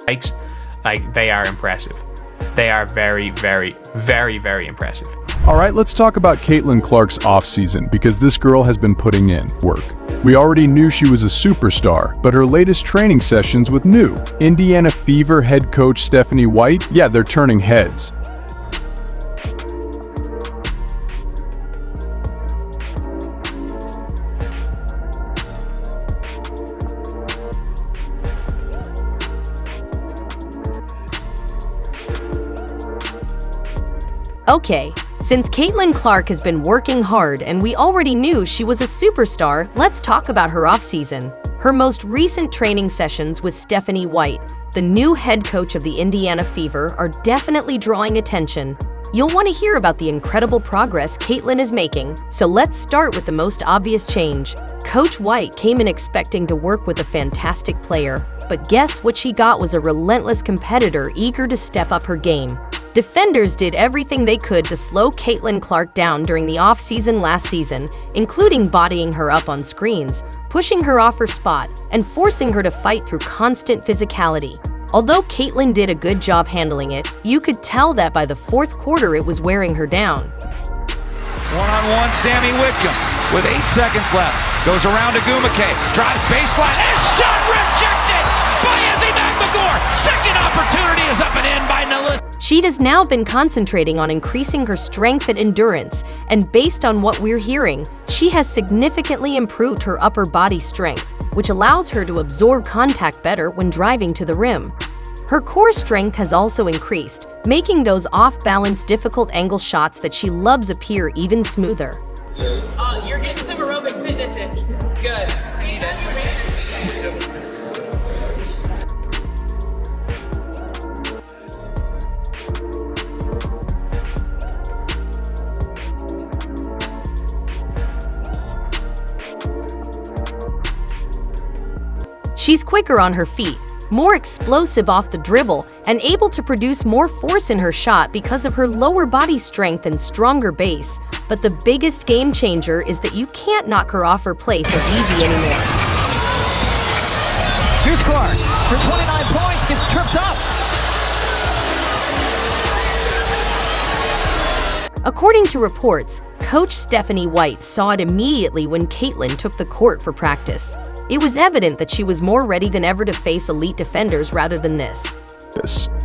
Like, they are impressive. They are very, very, very, very impressive. All right, let's talk about Caitlin Clark's offseason, because this girl has been putting in work. We already knew she was a superstar, but her latest training sessions with new Indiana Fever head coach Stephanie White, yeah, they're turning heads. Okay, since Caitlin Clark has been working hard and we already knew she was a superstar, let's talk about her offseason. Her most recent training sessions with Stephanie White, the new head coach of the Indiana Fever, are definitely drawing attention. You'll want to hear about the incredible progress Caitlin is making, so let's start with the most obvious change. Coach White came in expecting to work with a fantastic player, but guess what she got was a relentless competitor eager to step up her game. Defenders did everything they could to slow Caitlin Clark down during the offseason last season, including bodying her up on screens, pushing her off her spot, and forcing her to fight through constant physicality. Although Caitlin did a good job handling it, you could tell that by the fourth quarter it was wearing her down. One-on-one, Sammy Whitcomb with 8 seconds left. Goes around to Gumake, drives baseline, and shot rejected by Izzy McMagor. Second opportunity is up and in by Nellis. She has now been concentrating on increasing her strength and endurance, and based on what we're hearing, she has significantly improved her upper body strength, which allows her to absorb contact better when driving to the rim. Her core strength has also increased, making those off-balance, difficult angle shots that she loves appear even smoother. You're getting some aerobic fitness in. Good. She's quicker on her feet, more explosive off the dribble, and able to produce more force in her shot because of her lower body strength and stronger base. But the biggest game changer is that you can't knock her off her place as easy anymore. Here's Clark. Her 29 points gets tripped up. According to reports, Coach Stephanie White saw it immediately when Caitlin took the court for practice. It was evident that she was more ready than ever to face elite defenders rather than this.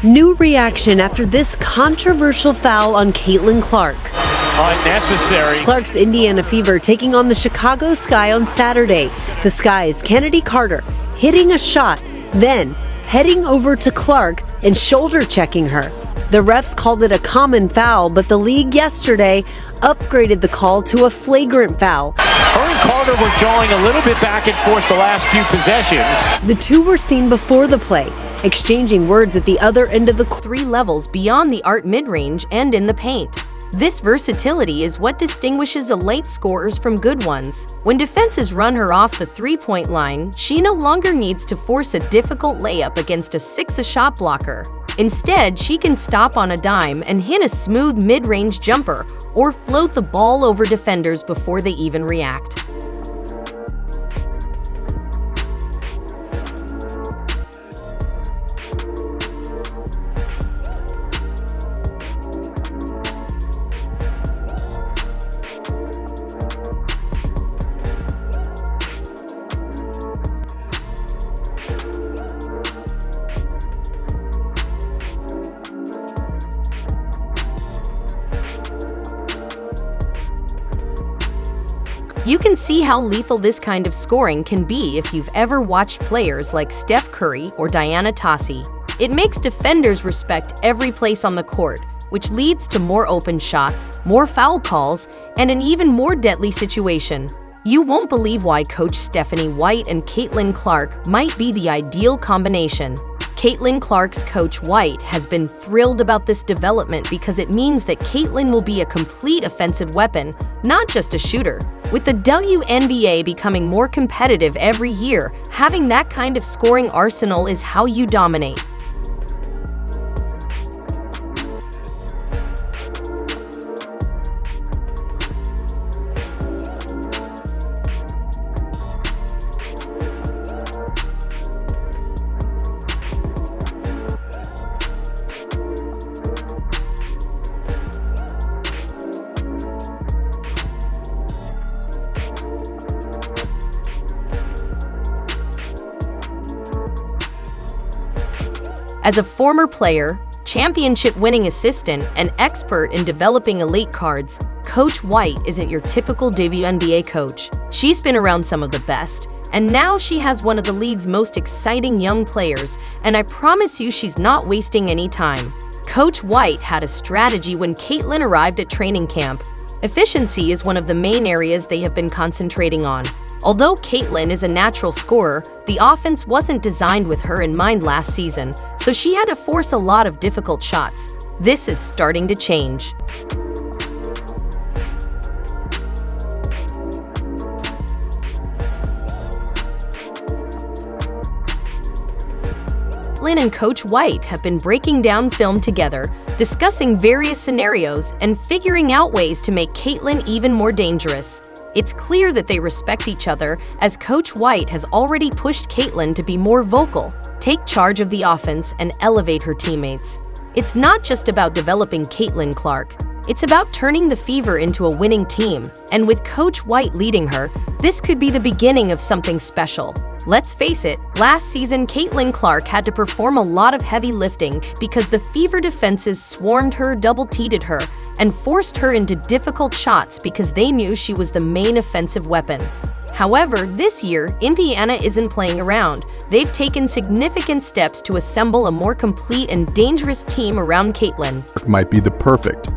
New reaction after this controversial foul on Caitlin Clark. Unnecessary. Clark's Indiana Fever taking on the Chicago Sky on Saturday. The Sky's Kennedy Carter hitting a shot, then heading over to Clark and shoulder checking her. The refs called it a common foul, but the league yesterday upgraded the call to a flagrant foul. Her and Carter were jawing a little bit back and forth the last few possessions. The two were seen before the play, exchanging words at the other end of the court. 3 levels beyond the art mid-range and in the paint. This versatility is what distinguishes elite scorers from good ones. When defenses run her off the three-point line, she no longer needs to force a difficult layup against a 6'a shot blocker. Instead, she can stop on a dime and hit a smooth mid-range jumper or float the ball over defenders before they even react. You can see how lethal this kind of scoring can be if you've ever watched players like Steph Curry or Diana Taurasi. It makes defenders respect every place on the court, which leads to more open shots, more foul calls, and an even more deadly situation. You won't believe why Coach Stephanie White and Caitlin Clark might be the ideal combination. Caitlin Clark's coach White has been thrilled about this development because it means that Caitlin will be a complete offensive weapon, not just a shooter. With the WNBA becoming more competitive every year, having that kind of scoring arsenal is how you dominate. As a former player, championship-winning assistant, and expert in developing elite cards, Coach White isn't your typical WNBA coach. She's been around some of the best, and now she has one of the league's most exciting young players, and I promise you she's not wasting any time. Coach White had a strategy when Caitlin arrived at training camp. Efficiency is one of the main areas they have been concentrating on. Although Caitlin is a natural scorer, the offense wasn't designed with her in mind last season, so she had to force a lot of difficult shots. This is starting to change. Caitlin and Coach White have been breaking down film together, discussing various scenarios and figuring out ways to make Caitlin even more dangerous. It's clear that they respect each other, as Coach White has already pushed Caitlin to be more vocal, take charge of the offense, and elevate her teammates. It's not just about developing Caitlin Clark. It's about turning the Fever into a winning team, and with Coach White leading her, this could be the beginning of something special. Let's face it, last season Caitlin Clark had to perform a lot of heavy lifting because the Fever defenses swarmed her, double-teamed her, and forced her into difficult shots because they knew she was the main offensive weapon. However, this year, Indiana isn't playing around. They've taken significant steps to assemble a more complete and dangerous team around Caitlin. Might be the perfect.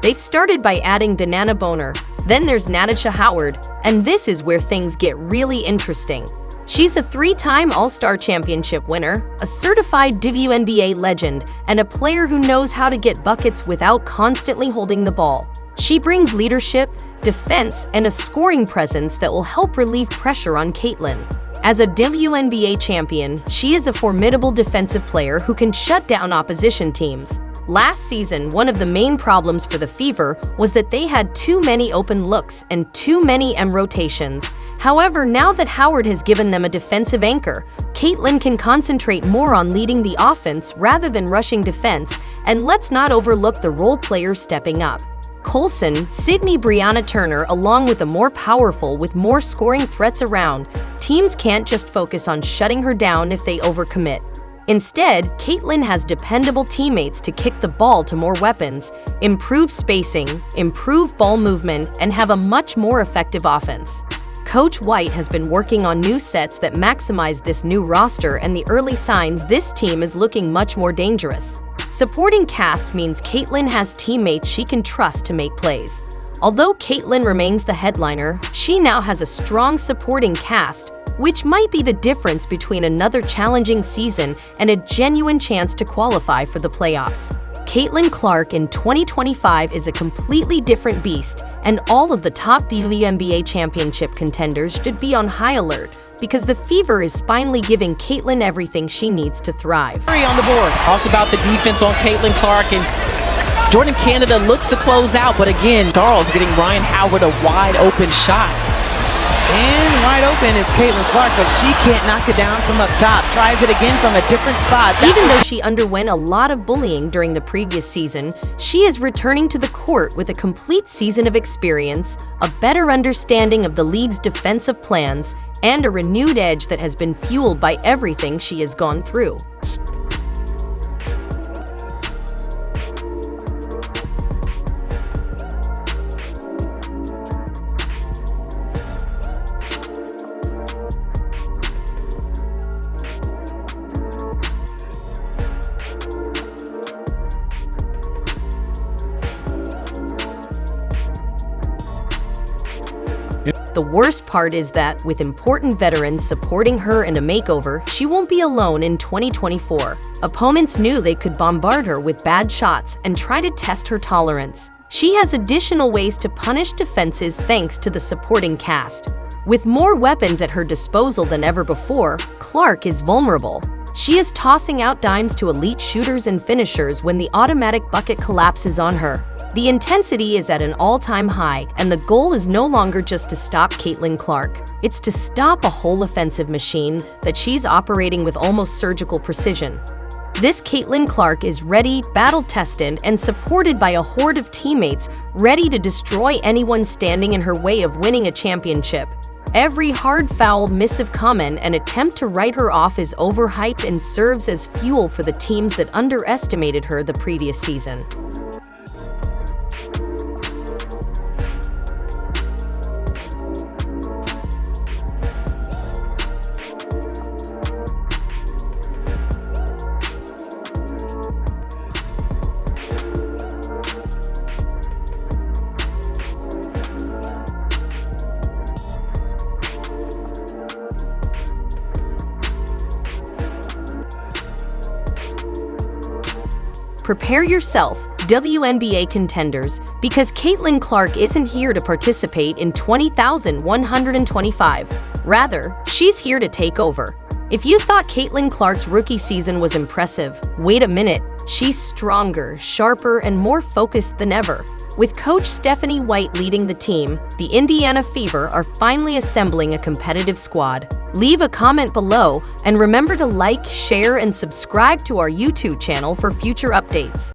They started by adding Danana Boner, then there's Natasha Howard, and this is where things get really interesting. She's a three-time All-Star Championship winner, a certified WNBA legend, and a player who knows how to get buckets without constantly holding the ball. She brings leadership, defense, and a scoring presence that will help relieve pressure on Caitlin. As a WNBA champion, she is a formidable defensive player who can shut down opposition teams. Last season, one of the main problems for the Fever was that they had too many open looks and too many rotations. However, now that Howard has given them a defensive anchor, Caitlin can concentrate more on leading the offense rather than rushing defense, and let's not overlook the role players stepping up. Colson, Sydney Brianna Turner, along with a more powerful with more scoring threats around, teams can't just focus on shutting her down if they overcommit. Instead, Caitlin has dependable teammates to kick the ball to more weapons, improve spacing, improve ball movement, and have a much more effective offense. Coach White has been working on new sets that maximize this new roster, and the early signs this team is looking much more dangerous. Supporting cast means Caitlin has teammates she can trust to make plays. Although Caitlin remains the headliner, she now has a strong supporting cast, which might be the difference between another challenging season and a genuine chance to qualify for the playoffs. Caitlin Clark in 2025 is a completely different beast, and all of the top WNBA championship contenders should be on high alert because the Fever is finally giving Caitlin everything she needs to thrive. Three on the board. Talked about the defense on Caitlin Clark, and Jordan Canada looks to close out, but again, Charles getting Ryan Howard a wide open shot. And wide open is Caitlin Clark, but she can't knock it down from up top. Tries it again from a different spot. Even though she underwent a lot of bullying during the previous season, she is returning to the court with a complete season of experience, a better understanding of the league's defensive plans, and a renewed edge that has been fueled by everything she has gone through. The worst part is that, with important veterans supporting her in a makeover, she won't be alone in 2024. Opponents knew they could bombard her with bad shots and try to test her tolerance. She has additional ways to punish defenses thanks to the supporting cast. With more weapons at her disposal than ever before, Clark is vulnerable. She is tossing out dimes to elite shooters and finishers when the automatic bucket collapses on her. The intensity is at an all-time high, and the goal is no longer just to stop Caitlin Clark. It's to stop a whole offensive machine that she's operating with almost surgical precision. This Caitlin Clark is ready, battle-tested, and supported by a horde of teammates ready to destroy anyone standing in her way of winning a championship. Every hard foul, missive comment, and attempt to write her off is overhyped and serves as fuel for the teams that underestimated her the previous season. Prepare yourself, WNBA contenders, because Caitlin Clark isn't here to participate in 20,125. Rather, she's here to take over. If you thought Caitlin Clark's rookie season was impressive, wait a minute. She's stronger, sharper, and more focused than ever. With coach Stephanie White leading the team, the Indiana Fever are finally assembling a competitive squad. Leave a comment below, and remember to like, share, and subscribe to our YouTube channel for future updates.